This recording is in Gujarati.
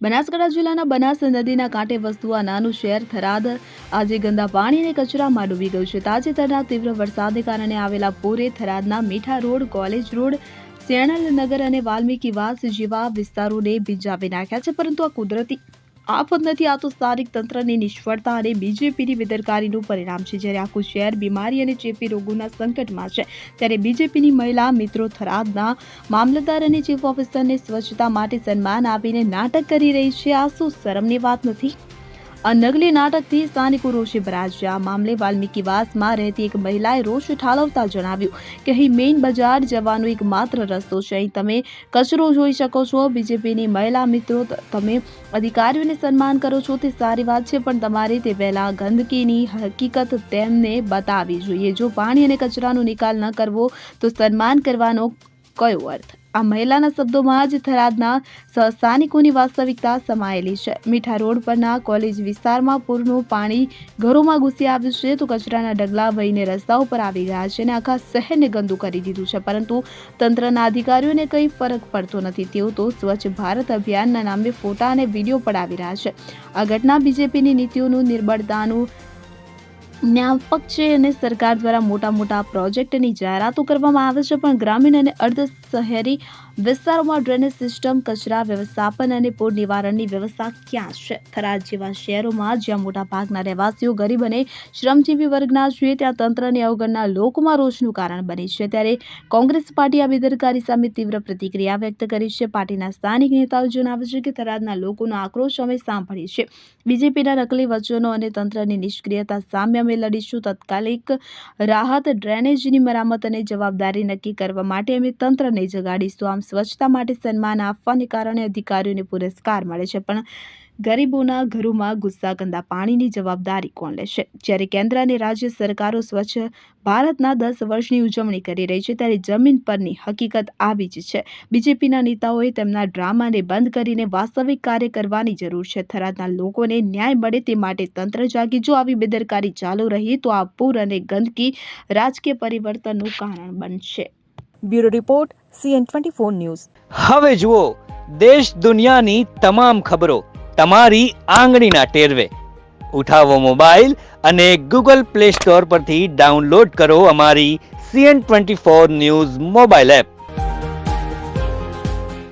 બનાસકાંઠા જિલ્લાના બનાસ નદીના કાંઠે વસતું આ નાનું શહેર થરાદ આજે ગંદા પાણી અને કચરામાં ડૂબી ગયું છે. તાજેતરના તીવ્ર વરસાદને કારણે આવેલા પૂરે થરાદના મીઠા રોડ, કોલેજ રોડ, સેણલનગર અને વાલ્મીકીવાસ જેવા વિસ્તારોને ભીંજાવી નાખ્યા છે. પરંતુ આ કુદરતી આફત નથી, આ તો સ્થાનિક તંત્રની નિષ્ફળતા અને બીજેપીની બેદરકારીનું પરિણામ છે. જ્યારે આખું શહેર બીમારી અને ચેપી રોગોના સંકટમાં છે, ત્યારે બીજેપીની મહિલા મિત્રો થરાદના મામલતદાર અને ચીફ ઓફિસરને સ્વચ્છતા માટે સન્માન આપીને નાટક કરી રહી છે. આ શું શરમની વાત નથી? આ નકલી નાટકથી સ્થાનિકો રોષે ભરાયા છે. આ મામલે વાલ્મીકીવાસમાં રહેતી એક મહિલાએ રોષ ઠાલવતા જણાવ્યું કે અહીં મેઇન બજાર જવાનો એકમાત્ર રસ્તો છે. અહીં તમે કચરો જોઈ શકો છો. બીજેપીની મહિલા મિત્રો, તમે અધિકારીઓને સન્માન કરો છો તે સારી વાત છે, પણ તમારે તે પહેલા ગંદકીની હકીકત તેમને બતાવવી જોઈએ. જો પાણી અને કચરાનો નિકાલ ન કરવો તો સન્માન કરવાનો કયો અર્થ? આ મહિલાના શબ્દોમાં જ થરાદના સ્થાનિકોની વાસ્તવિકતા સમાયેલી છે. મીઠા રોડ પરના કોલેજ વિસ્તારમાં પૂરનું પાણી ઘરોમાં ઘૂસી આવ્યું છે, તો કચરાના ઢગલા વહીને રસ્તાઓ પર આવી ગયા છે અને આખા શહેરને ગંદુ કરી દીધું છે. પરંતુ તંત્રના અધિકારીઓને કંઈ ફરક પડતો નથી. તેઓ તો સ્વચ્છ ભારત અભિયાનના નામે ફોટા અને વિડીયો પડાવી રહ્યા છે. આ ઘટના બીજેપીની નીતિઓનું નિર્બળતાનું જ્ઞાપક છે અને સરકાર દ્વારા મોટા પ્રોજેક્ટની જાહેરાતો કરવામાં આવે છે, પણ ગ્રામીણ અને અર્ધ શહેરી વિસ્તારોમાં ડ્રેનેજ સિસ્ટમ, કચરા વ્યવસ્થાપન અને પૂર નિવારણની વ્યવસ્થા ક્યાં છે? થરાદ જેવા શહેરોમાં જ્યાં મોટા ભાગના રહેવાસીઓ ગરીબ અને શ્રમજીવી વર્ગના છે, ત્યાં તંત્રની અવગણના લોકોમાં રોષનું કારણ બની છે. ત્યારે કોંગ્રેસ પાર્ટી આ બેદરકારી સામે તીવ્ર પ્રતિક્રિયા વ્યક્ત કરી છે. પાર્ટીના સ્થાનિક નેતાઓ જણાવે છે કે થરાદના લોકોનો આક્રોશ અમે સાંભળી છે. બીજેપીના નકલી વચનો અને તંત્રની નિષ્ક્રિયતા સામે અમે લડીશું. તાત્કાલિક રાહત, ડ્રેનેજની મરામત અને જવાબદારી નક્કી કરવા માટે અમે તંત્રને જગાડીશું. આમ સ્વચ્છતા માટે સન્માન આપવાને કારણે અધિકારીઓને પુરસ્કાર મળે છે, પણ ગરીબોના ઘરોમાં ઘૂસતા ગંદા પાણીની જવાબદારી કોણ લેશે? જ્યારે કેન્દ્ર અને રાજ્ય સરકારો સ્વચ્છ ભારતના 10 વર્ષની ઉજવણી કરી રહી છે, ત્યારે જમીન પરની હકીકત આવી જ છે. બીજેપીના નેતાઓએ તેમના ડ્રામાને બંધ કરીને વાસ્તવિક કાર્ય કરવાની જરૂર છે. થરાદના લોકોને ન્યાય મળે તે માટે તંત્ર જાગે. જો આવી બેદરકારી ચાલુ રહી તો આ પૂર અને ગંદકી રાજકીય પરિવર્તનનું કારણ બનશે. Bureau report, CN24 news. હવે જુઓ દેશ દુનિયાની તમામ ખબરો તમારી આંગળીના ટેરવે. ઉઠાવો મોબાઈલ અને Google Play Store પરથી ડાઉનલોડ કરો અમારી CN24 ન્યૂઝ મોબાઈલ એપ.